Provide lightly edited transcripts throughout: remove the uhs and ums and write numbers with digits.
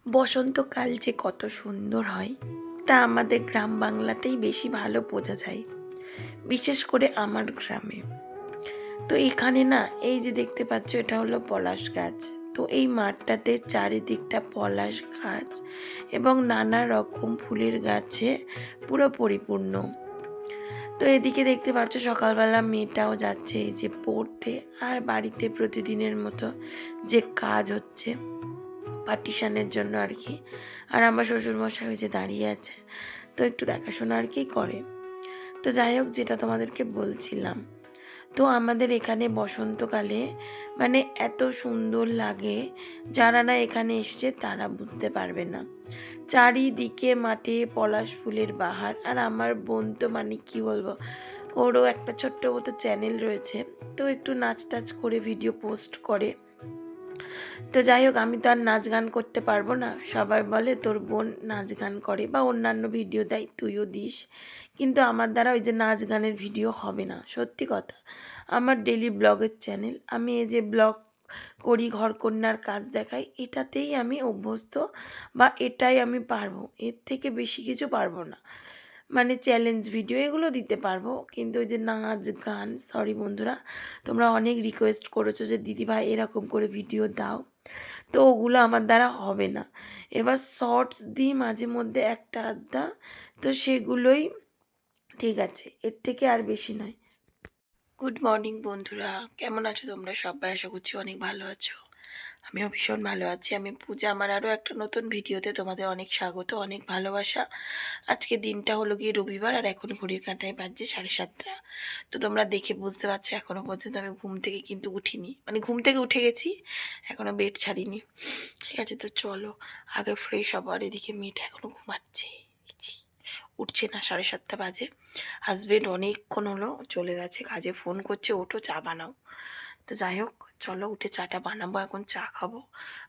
বসন্তকাল যে কত সুন্দর হয় তা আমাদের গ্রাম বাংলাতেই বেশি ভালো বোঝা যায়, বিশেষ করে আমার গ্রামে। তো এখানে না, এই যে দেখতে পাচ্ছ এটা হলো পলাশ গাছ। তো এই মাঠটাতে চারিদিকটা পলাশ গাছ এবং নানা রকম ফুলের গাছে পুরো পরিপূর্ণ। তো এদিকে দেখতে পাচ্ছ সকালবেলা মেয়েটাও যাচ্ছে এই যে পড়তে, আর বাড়িতে প্রতিদিনের মতো যে কাজ হচ্ছে পার্টিশানের জন্য আর কি। আর আমার শ্বশুরমশাই ওই যে দাঁড়িয়ে আছে, তো একটু দেখাশোনা আর কি করে। তো যাই হোক, যেটা তোমাদেরকে বলছিলাম, তো আমাদের এখানে বসন্তকালে মানে এত সুন্দর লাগে, যারা না এখানে এসছে তারা বুঝতে পারবে না। চারিদিকে মাঠে পলাশ ফুলের বাহার। আর আমার বোন তো মানে কি বলবো, ওরও একটা ছোট্ট মতো চ্যানেল রয়েছে, তো একটু নাচ টাচ করে ভিডিও পোস্ট করে। তো যাই হোক, আমি তো আর নাচ গান করতে পারবো না। সবাই বলে তোর বোন নাচ গান করে বা অন্যান্য ভিডিও দেয়, তুইও দিস, কিন্তু আমার দ্বারা ওই যে নাচ গানের ভিডিও হবে না। সত্যি কথা, আমার ডেলি ব্লগের চ্যানেল, আমি এই যে ব্লগ করি, ঘরকন্যার কাজ দেখাই, এটাতেই আমি অভ্যস্ত বা এটাই আমি পারবো। এর থেকে বেশি কিছু পারবো না। মানে চ্যালেঞ্জ ভিডিও এগুলো দিতে পারবো, কিন্তু ওই যে নাচ গান, সরি বন্ধুরা, তোমরা অনেক রিকোয়েস্ট করেছো যে দিদিভাই এরকম করে ভিডিও দাও, তো ওগুলো আমার দ্বারা হবে না। এবার শর্টস দিই মাঝে মধ্যে একটা আধটা, তো সেগুলোই ঠিক আছে, এর থেকে আর বেশি নয়। গুড মর্নিং বন্ধুরা, কেমন আছো তোমরা সবাই? আশা করছি অনেক ভালো আছো। আমিও ভীষণ ভালো আছি। আমি পূজা, আমার আরও একটা নতুন ভিডিওতে তোমাদের অনেক স্বাগত, অনেক ভালোবাসা। আজকে দিনটা হলো গিয়ে রবিবার, আর এখন ঘড়ির কাঁটায় বাজছে 7:30। তো তোমরা দেখে বুঝতে পারছো এখনও পর্যন্ত আমি ঘুম থেকে কিন্তু উঠিনি, মানে ঘুম থেকে উঠে গেছি, এখনও বেড ছাড়িনি। ঠিক আছে, তো চলো আগে ফ্রেশ হবো। আর এদিকে মেয়েটা এখনও ঘুমাচ্ছে, উঠছে না, 7:30 বাজে। হাজবেন্ড অনেকক্ষণ হলো চলে গেছে কাজে, ফোন করছে ওঠো চা বানাও। তো যাই হোক, চলো উঠে চাটা বানাবো, এখন চা খাবো।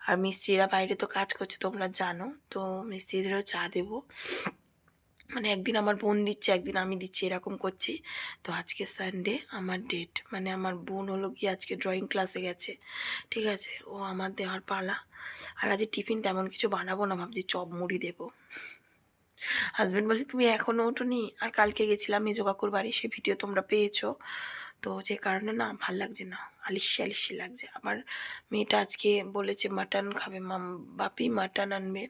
আর মিস্ত্রিরা বাইরে তো কাজ করছে তোমরা জানো, তো মিস্ত্রিদেরও চা দেবো। মানে একদিন আমার বোন দিচ্ছে, একদিন আমি দিচ্ছি, এরকম করছি। তো আজকে সানডে, আমার ডেট, মানে আমার বোন হলো কি আজকে ড্রয়িং ক্লাসে গেছে। ঠিক আছে, ও আমার দেওয়ার পালা। আর আজকে টিফিন তেমন কিছু বানাবো না, ভাবছি চপ মুড়ি দেবো। হাজব্যান্ড বলছে তুমি এখনও ওঠোনি? আর কালকে গেছিলাম মেজো কাকুর বাড়ি, সে ভিডিও তোমরা পেয়েছো। তো যে কারণে না ভাল লাগছে না, আলিশি আলিশি লাগছে। আমার মেয়েটা আজকে বলেছে মাটন খাবে, বাপি মাটন আনবে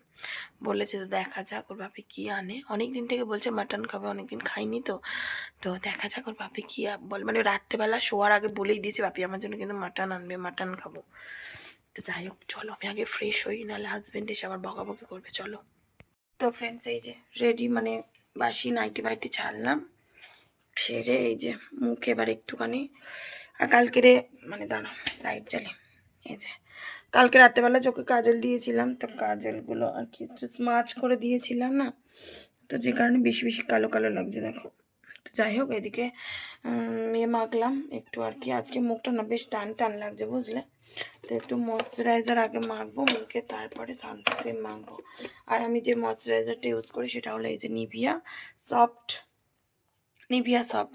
বলেছে। তো দেখা যাক ওর বাপি কী আনে, অনেক দিন থেকে বলছে মাটন খাবে, অনেক দিন খাইনি। তো তো দেখা যাক ওর বাপি কী বলে, মানে রাত্রেবেলা শোয়ার আগে বলেই দিয়েছে বাপি আমার জন্য কিন্তু মাটন আনবে, মাটন খাবো। তো যাই হোক, চলো আমি আগে ফ্রেশ হই, নাহলে হাজব্যান্ড এসে আবার বকাবকি করবে। চলো। তো ফ্রেন্ডস, এই যে রেডি, মানে বাসি নাইটি বাইটি ছাড়লাম, সেরে এই যে মুখ এবার একটুখানি। আর কালকেরে মানে দাঁড়া, লাইট জ্বালি। এই যে কালকে রাত্রেবেলা চোখে কাজল দিয়েছিলাম, তো কাজলগুলো আর কি একটু স্মাচ করে দিয়েছিলাম না, তো যে কারণে বেশি বেশি কালো কালো লাগছে দেখো। তো যাই হোক, এদিকে মাখলাম একটু আর কি। আজকে মুখটা না বেশ টান টান লাগছে বুঝলে, তো একটু ময়শ্চারাইজার আগে মাখবো মুখে, তারপরে সানস্ক্রিন মাখবো। আর আমি যে ময়শ্চারাইজারটা ইউজ করি সেটা হলো এই যে নিভিয়া সফট,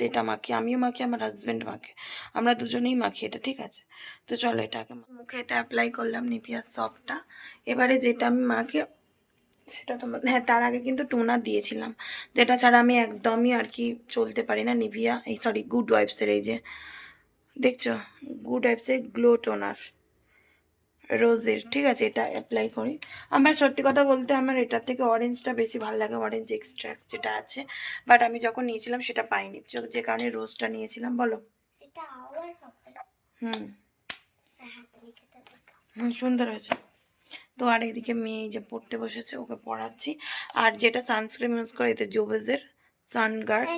এটা মাখি, আমিও মাখি, আমার হাজব্যান্ড মাখে, আমরা দুজনেই মাখি এটা। ঠিক আছে, তো চলো এটাকে মুখে এটা অ্যাপ্লাই করলাম নিভিয়া সফটটা। এবারে যেটা আমি মাখি সেটা তোমার, হ্যাঁ তার আগে কিন্তু টোনার দিয়েছিলাম, যেটা ছাড়া আমি একদমই আর কি চলতে পারি না। নিভিয়া, এই সরি গুড ওয়াইবসের, এই যে দেখছো গুড ওয়াইবসের গ্লো টোনার রোজের। ঠিক আছে, এটা অ্যাপ্লাই করি। আমার সত্যি কথা বলতে আমার এটার থেকে অরেঞ্জটা বেশি ভালো লাগে, অরেঞ্জ এক্সট্রাক্ট যেটা আছে, বাট আমি যখন নিয়েছিলাম সেটা পাইনি, যে কারণে রোজটা নিয়েছিলাম। বলো। হুম হুম, সুন্দর হয়েছে। তো আর এদিকে মেয়ে যে পড়তে বসেছে, ওকে পড়াচ্ছি। আর যেটা সানস্ক্রিন ইউজ করে এতে জোবেজের সানগার্ড,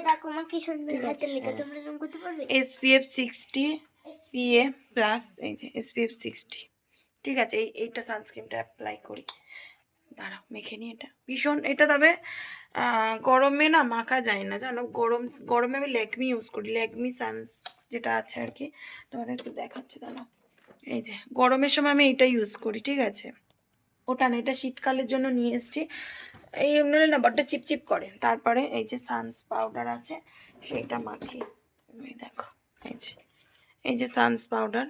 SPF 60 PA প্লাস, এই যে SPF 60। ঠিক আছে, এইটা সানস্ক্রিনটা অ্যাপ্লাই করি। দাঁড়াও মেখে নিই এটা, ভীষণ এটা, তবে গরমে না মাখা যায় না জানো। গরমে আমি ল্যাকমি ইউজ করি, ল্যাকমি সানস যেটা আছে আর কি, তোমাদের একটু দেখাচ্ছে দাঁড়াও। এই যে গরমের সময় আমি এটা ইউজ করি। ঠিক আছে, ওটা না, এটা শীতকালের জন্য নিয়ে এসেছি। এই এমনি না বড্ড চিপচিপ করে। তারপরে এই যে সানস পাউডার আছে সেইটা মাখি। এই দেখো, এই যে সানস পাউডার,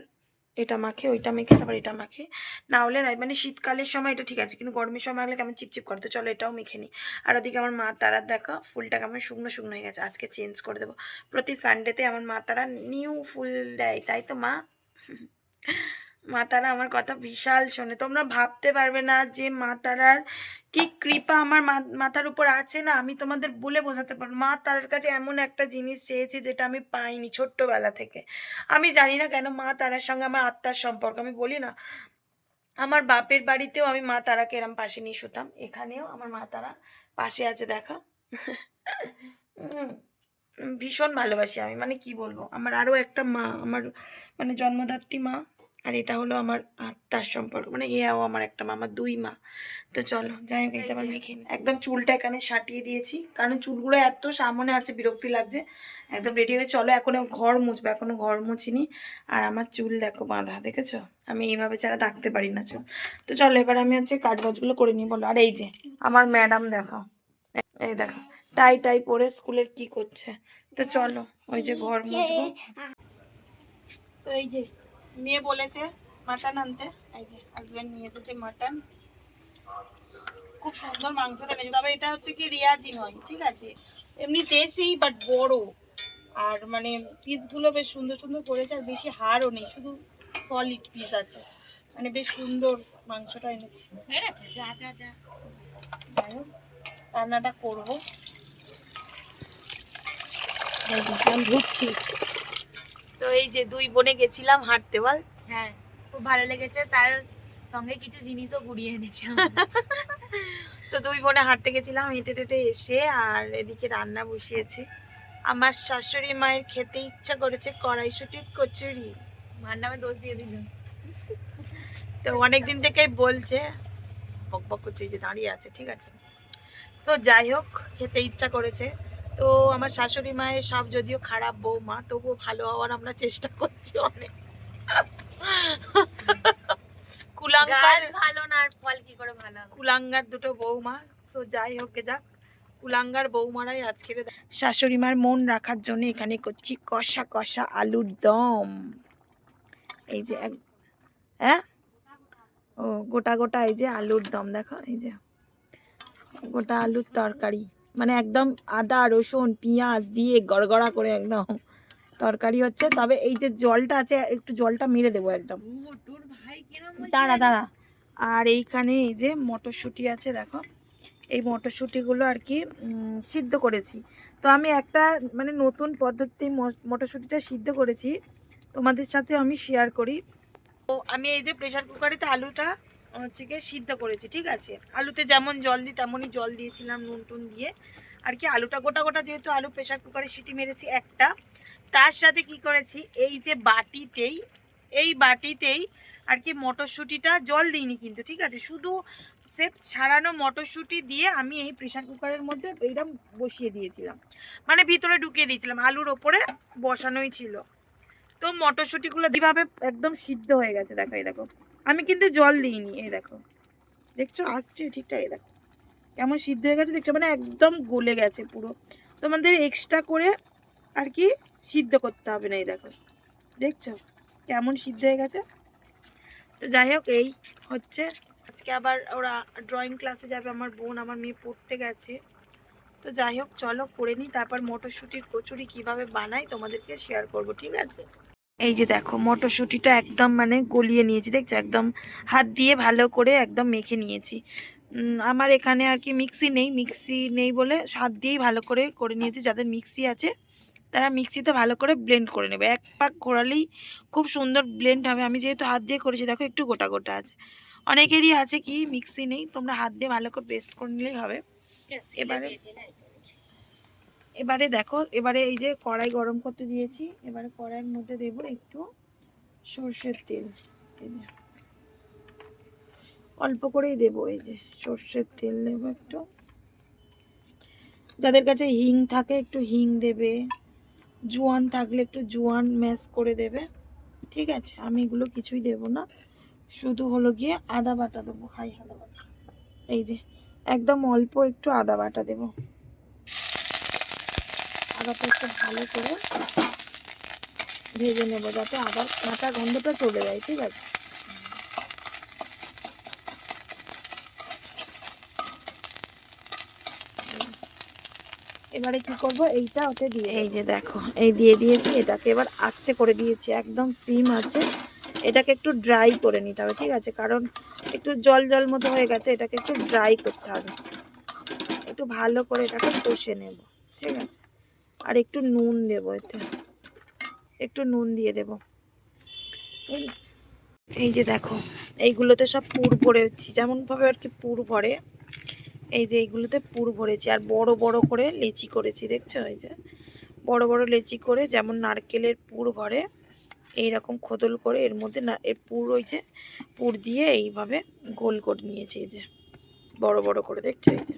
এটা মাখে, ওইটা মেখে, তারপর এটা মাখে। না হলে না, মানে শীতকালের সময় এটা ঠিক আছে, কিন্তু গরমের সময় মাখলে কেমন চিপচিপ করে। তো চলো এটাও মেখে নিই। আর ওদিকে আমার মা তারার দেখো ফুলটা কেমন শুকনো শুকনো হয়ে গেছে, আজকে চেঞ্জ করে দেবো। প্রতি সানডেতে আমার মা তারা নিউ ফুল দেয়, তাই তো মা? মা তারা আমার কথা বিশাল শোনে। তোমরা ভাবতে পারবে না যে মা তারার কি কৃপা আমার মাথার উপর আছে না, আমি তোমাদের বলে বোঝাতে পারবো। মা তারার কাছে এমন একটা জিনিস চেয়েছি যেটা আমি পাইনি ছোট্টবেলা থেকে। আমি জানি না কেন মা তারার সঙ্গে আমার আত্মার সম্পর্ক। আমি বলি না, আমার বাপের বাড়িতেও আমি মা তারাকে এরম পাশে নিয়ে শুতাম, এখানেও আমার মা তারা পাশে আছে দেখো। ভীষণ ভালোবাসি আমি, মানে কি বলবো, আমার আরও একটা মা, আমার মানে জন্মদাত্রী মা, আর এটা হলো আমার আত্মার সম্পর্ক, মানে এও আমার একটা মা, আমার দুই মা। তো চলো যাই হোক, এটা আবার মেখে নিই। একদম চুলটা এখানে সাটিয়ে দিয়েছি, কারণ চুলগুলো এত সামনে আছে বিরক্তি লাগছে। একদম রেডি হয়ে চলো, এখনো ঘর মুছবো, এখনো ঘর মুছিনি। আর আমার চুল দেখো বাঁধা, দেখেছো? আমি এইভাবে ছাড়া ডাকতে পারি না চুল। তো চলো এবার আমি হচ্ছে কাজ বাজগুলো করে নিই বলো। আর এই যে আমার ম্যাডাম দেখো, এই দেখো টাই টাই পরে স্কুলের কি করছে। তো চলো ওই যে ঘর মুছবো। তো এই যে মেয়ে বলেছে মাটন আনতে, এই যে হাজবেন্ড নিয়ে এসেছে মাটন। খুব সুন্দর মাংসটা এনেছে, তবে এটা হচ্ছে কি রিয়াজি নয়, ঠিক আছে, এমনি দেশি বাট বড়। আর মানে পিসগুলো বেশ সুন্দর সুন্দর করেছে, আর বেশি হাড়ও নেই, শুধু সলিড পিস আছে, মানে বেশ সুন্দর মাংসটা এনেছি। যাই হোক রান্নাটা করবো, ধুচ্ছি। তো এই যে দুই বোনে গেছিলাম হাঁটতে, বল? হ্যাঁ, খুব ভালো লেগেছে, তার সঙ্গে কিছু জিনিসও গুড়িয়ে এনেছে। তো দুই বোনে হাঁটতে গেছিলাম, হেঁটে টেটে এসে আর এদিকে রান্না বসিয়েছি। আমার শাশুড়ি মায়ের খেতে ইচ্ছা করেছে কড়াইশুটির কচুরি। মার নামে দোষ দিয়ে দিল। তো অনেকদিন থেকেই বলছে, বক বক করছে, এই যে দাঁড়িয়ে আছে, ঠিক আছে। তো যাই হোক খেতে ইচ্ছা করেছে। তো আমার শাশুড়ি মায়ের সব যদিও খারাপ বৌমা, তবুও ভালো হওয়ার আমরা চেষ্টা করছি অনেক। কুলাঙ্গার ভালো না, আর ফল কি করে ভালো হবে? কুলাঙ্গার দুটো বৌমা। তো যাই হোক যাক, কুলাঙ্গার বৌমারাই আজকের শাশুড়ি মার মন রাখার জন্য এখানে করছি কষা কষা আলুর দম। এই যে হ্যাঁ, ও গোটা গোটা এই যে আলুর দম দেখো, এই যে গোটা আলুর তরকারি, মানে একদম আদা রসুন পেঁয়াজ দিয়ে গড়গড়া করে একদম তরকারি হচ্ছে। তবে এই যে জলটা আছে, একটু জলটা মেরে দেবো একদম, দাঁড়া দাঁড়া। আর এইখানে এই যে মটরশুঁটি আছে দেখো, এই মটরশুঁটিগুলো আর কি সিদ্ধ করেছি। তো আমি একটা মানে নতুন পদ্ধতি মটরশুঁটিটা সিদ্ধ করেছি, তোমাদের সাথে আমি শেয়ার করি। তো আমি এই যে প্রেশার কুকারেতে আলুটা হচ্ছে গিয়ে সিদ্ধ করেছি, ঠিক আছে। আলুতে যেমন জল দিই তেমনই জল দিয়েছিলাম নুন টুন দিয়ে আর কি। আলুটা গোটা গোটা, যেহেতু আলু প্রেশার কুকারে সিটি মেরেছি একটা, তার সাথে কি করেছি, এই যে বাটিতেই আর কি মটরশুঁটিটা, জল দিইনি কিন্তু, ঠিক আছে, শুধু সেফ ছাড়ানো মটরশুঁটি দিয়ে আমি এই প্রেশার কুকারের মধ্যে এইরকম বসিয়ে দিয়েছিলাম, মানে ভিতরে ঢুকিয়ে দিয়েছিলাম, আলুর ওপরে বসানোই ছিল। তো মটরশুঁটিগুলো কিভাবে একদম সিদ্ধ হয়ে গেছে দেখো, এই দেখো আমি কিন্তু জল দিইনি, এই দেখো দেখছো আসছে ঠিকঠাক, এই দেখো কেমন সিদ্ধ হয়ে গেছে দেখছো, মানে একদম গলে গেছে পুরো। তোমাদের এক্সট্রা করে আর কি সিদ্ধ করতে হবে না, এই দেখো দেখছো কেমন সিদ্ধ হয়ে গেছে। তো যাই হোক এই হচ্ছে, আজকে আবার ওরা ড্রয়িং ক্লাসে যাবে, আমার বোন আমার মেয়ে পড়তে গেছে। তো যাই হোক চলো করে নিই, তারপর মটরশুঁটির কচুরি কিভাবে বানাই তোমাদেরকে শেয়ার করব, ঠিক আছে। এই যে দেখো মটরশুঁটিটা একদম মানে গলিয়ে নিয়েছি, দেখছো একদম হাত দিয়ে ভালো করে একদম মেখে নিয়েছি। আমার এখানে আর কি মিক্সি নেই বলে হাত দিয়েই ভালো করে করে নিয়েছি। যাদের মিক্সি আছে তারা মিক্সিতে ভালো করে ব্লেন্ড করে নেবে, এক পাক ঘোরালেই খুব সুন্দর ব্লেন্ড হবে। আমি যেহেতু হাত দিয়ে করেছি দেখো একটু গোটা গোটা আছে, অনেকেরই আছে কি মিক্সি নেই, তোমরা হাত দিয়ে ভালো করে পেস্ট করে নিলেই হবে। এবারে দেখো, এবারে এই যে কড়াই গরম করতে দিয়েছি, এবারে কড়াইয়ের মধ্যে দেব একটু সর্ষের তেল, এই যে অল্প করেই দেবো, এই যে সর্ষের তেল দেবো একটু। যাদের কাছে হিং থাকে একটু হিং দেবে, জোয়ান থাকলে একটু জোয়ান ম্যাশ করে দেবে, ঠিক আছে। আমি এগুলো কিছুই দেব না, শুধু হলো গিয়ে আদা বাটা দেবো, আদা বাটা, এই যে একদম অল্প একটু আদা বাটা দেবো। আদাটা একটু ভালো করে ভেজে নেবো যাতে আবার কাঁচা গন্ধটা চলে যায়, ঠিক আছে? এবারে কি করব, এইটা ওতে দিয়ে, এই যে দেখো এই দিয়ে দিয়েছি, এটাকে এবার আস্তে করে দিয়েছি, একদম সিম আছে। এটাকে একটু ড্রাই করে নিতে হবে, ঠিক আছে? কারণ একটু জল জল মতো হয়ে গেছে, এটাকে একটু ড্রাই করতে হবে। একটু ভালো করে এটাকে কষে নেব, ঠিক আছে? আর একটু নুন দেব এতে, একটু নুন দিয়ে দেব। এই যে দেখো এইগুলোতে সব পুর ভরেছি, যেমনভাবে আর কি পুর ভরে, এই যে এইগুলোতে পুর ভরেছি। আর বড় বড় করে লেচি করেছি, দেখছো? এই যে বড় বড় লেচি করে, যেমন নারকেলের পুর ভরে এইরকম খোদল করে এর মধ্যে না এর পুর, ওই যে পুর দিয়ে এইভাবে গোল করে নিয়েছি, এই যে বড় বড় করে, দেখছো? এই যে